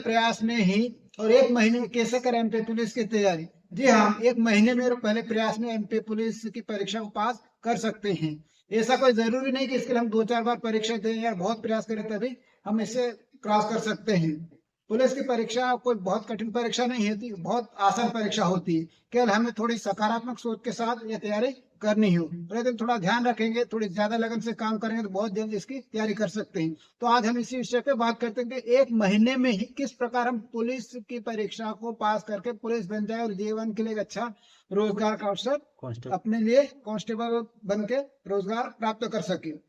प्रयास में ही और एक महीने में कैसे करें एमपी पुलिस की तैयारी? जी हाँ, एक महीने में और पहले प्रयास में एमपी पुलिस की परीक्षा को पास कर सकते हैं। ऐसा कोई जरूरी नहीं कि इसके लिए हम 2-4 बार परीक्षा दें या बहुत प्रयास करें तभी हम इसे क्रॉस कर सकते हैं। पुलिस की परीक्षा कोई बहुत कठिन परीक्षा नहीं होती, बहुत आसान परीक्षा होती है। केवल हमें थोड़ी सकारात्मक सोच के साथ ये तैयारी करनी हो और यदि थोड़ा ध्यान रखेंगे, थोड़ी ज्यादा लगन से काम करेंगे तो बहुत जल्द इसकी तैयारी कर सकते हैं। तो आज हम इसी विषय पे बात करते हैं कि एक महीने में ही किस प्रकार हम पुलिस की परीक्षा को पास करके पुलिस बन जाए और जीवन के लिए एक अच्छा रोजगार का अवसर अपने लिए कांस्टेबल बन के रोजगार प्राप्त कर सके।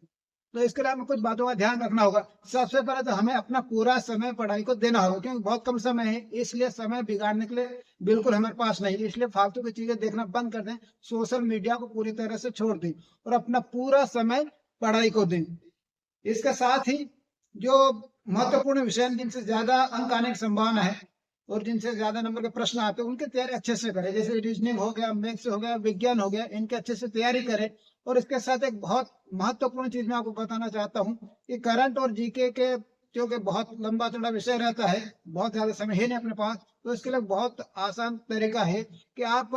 तो इसके लिए हमें कुछ बातों का ध्यान रखना होगा। सबसे पहले तो हमें अपना पूरा समय पढ़ाई को देना होगा, क्योंकि बहुत कम समय है, इसलिए समय बिगाड़ने के लिए बिल्कुल हमारे पास नहीं है। इसलिए फालतू की चीजें देखना बंद कर दें, सोशल मीडिया को पूरी तरह से छोड़ दें और अपना पूरा समय पढ़ाई को दें। इसके साथ ही जो महत्वपूर्ण विषय हैं, जिनसे ज्यादा अंक आने की संभावना है और जिनसे ज्यादा नंबर के प्रश्न आते हैं, उनकी तैयारी अच्छे से करें। जैसे रीजनिंग हो गया, मैथ्स हो गया, विज्ञान हो गया, इनके अच्छे से तैयारी करें। और इसके साथ एक बहुत महत्वपूर्ण चीज मैं आपको बताना चाहता हूँ कि करंट और जीके के जो कि बहुत लंबा चौड़ा विषय रहता है, बहुत ज्यादा समय है नहीं अपने पास, तो इसके लिए बहुत आसान तरीका है कि आप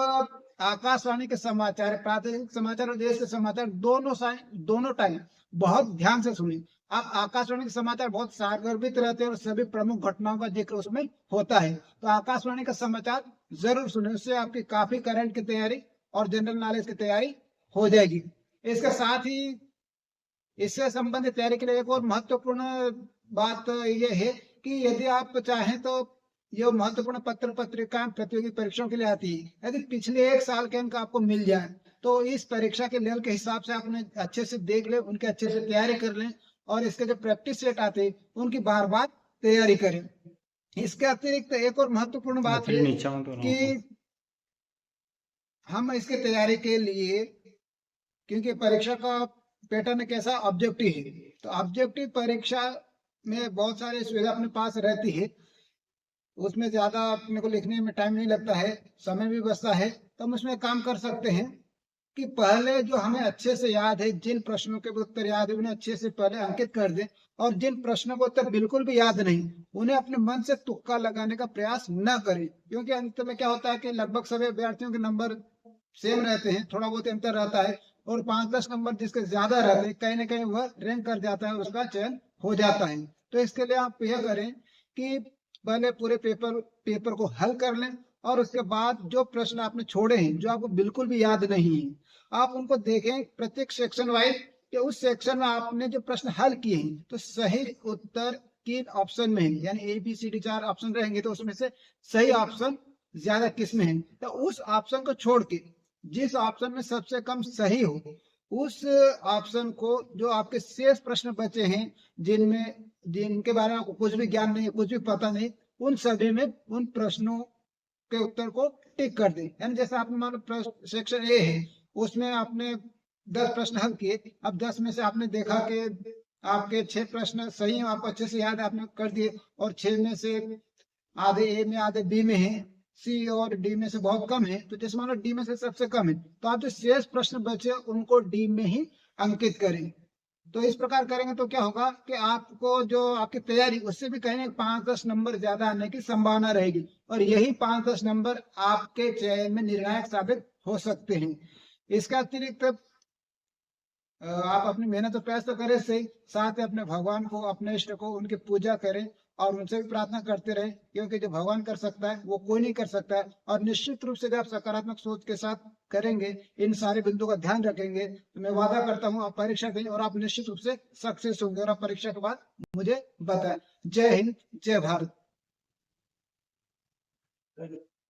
आकाशवाणी के समाचार, प्रादेशिक समाचार और देश के समाचार दोनों टाइम बहुत ध्यान से सुनिए। आप आकाशवाणी के समाचार बहुत सारगर्भित रहते हैं और सभी प्रमुख घटनाओं का जिक्र उसमें होता है, तो आकाशवाणी का समाचार जरूर सुने। उससे आपकी काफी करंट की तैयारी और जनरल नॉलेज की तैयारी हो जाएगी। इसके साथ ही इससे संबंधित तैयारी के लिए एक और महत्वपूर्ण बात यह है कि यदि आप चाहें तो ये महत्वपूर्ण पत्र पत्रिका प्रतियोगी परीक्षाओं के लिए आती है, यदि पिछले 1 साल के अंक आपको मिल जाए तो इस परीक्षा के लेवल के हिसाब से आप उन्हें अच्छे से देख लें, उनके अच्छे से तैयारी कर लें और इसके जो प्रैक्टिस सेट आते हैं उनकी बार बार तैयारी करें। इसके अतिरिक्त एक और महत्वपूर्ण बात है कि हम इसकी तैयारी के लिए, क्योंकि परीक्षा का पैटर्न कैसा ऑब्जेक्टिव है, तो ऑब्जेक्टिव परीक्षा में बहुत सारी सुविधा अपने पास रहती है, उसमें ज्यादा अपने को लिखने में टाइम नहीं लगता है, समय भी बचता है। तो हम उसमें काम कर सकते हैं कि पहले जो हमें अच्छे से याद है, जिन प्रश्नों के उत्तर याद है उन्हें अच्छे से पहले अंकित कर दें और जिन प्रश्नों को उत्तर बिल्कुल भी याद नहीं उन्हें अपने मन से तुक्का लगाने का प्रयास न करें, क्योंकि अंत में क्या होता है कि लगभग सभी अभ्यर्थियों के नंबर सेम रहते हैं, थोड़ा बहुत अंतर रहता है और 5-10 नंबर जिसके ज्यादा रहते हैं कहीं ना कहीं वह रैंक कर जाता है, उसका चयन हो जाता है। तो इसके लिए आप यह करें कि पहले पूरे पेपर को हल कर लें और उसके बाद जो प्रश्न आपने छोड़े हैं, जो आपको बिल्कुल भी याद नहीं है, आप उनको देखें प्रत्येक सेक्शन वाइज कि उस सेक्शन में आपने जो प्रश्न हल किए हैं तो सही उत्तर किन ऑप्शन में है, यानी ABCD 4 ऑप्शन रहेंगे तो उसमें से सही ऑप्शन ज्यादा किस में है, तो उस ऑप्शन को छोड़ के जिस ऑप्शन में सबसे कम सही हो उस ऑप्शन को, जो आपके शेष प्रश्न बचे हैं जिनके बारे में आपको कुछ भी ज्ञान नहीं है, कुछ भी पता नहीं, उन सभी में उन प्रश्नों के उत्तर को टिक कर दें। यानी जैसे आपने मान लो सेक्शन ए है, उसमें आपने 10 प्रश्न हल किए, अब 10 में से आपने देखा कि आपके 6 प्रश्न सही हैं, आपको अच्छे से याद है, आपने कर दिए, और 6 में से आधे ए में आधे बी में है, सी और डी में से बहुत कम है, तो जैसे मान लो डी में से सबसे कम है, तो आप जो शेष प्रश्न बचे उनको डी में ही अंकित करें। तो इस प्रकार करेंगे तो क्या होगा कि आपको जो आपकी तैयारी उससे भी कहीं 5-10 नंबर ज्यादा आने की संभावना रहेगी और यही 5-10 नंबर आपके चयन में निर्णायक साबित हो सकते हैं। इसका अतिरिक्त आप अपनी मेहनत और प्रयास तो करें सही, साथ ही अपने भगवान को, अपने इष्ट को, उनकी पूजा करें और उनसे भी प्रार्थना करते रहे, क्योंकि जो भगवान कर सकता है वो कोई नहीं कर सकता है। और निश्चित रूप से जब आप सकारात्मक सोच के साथ करेंगे, इन सारे बिंदुओं का ध्यान रखेंगे, तो मैं वादा करता हूँ आप परीक्षा दें और आप निश्चित रूप से सक्सेस होंगे और आप परीक्षा के बाद मुझे बताएं। जय हिंद, जय भारत।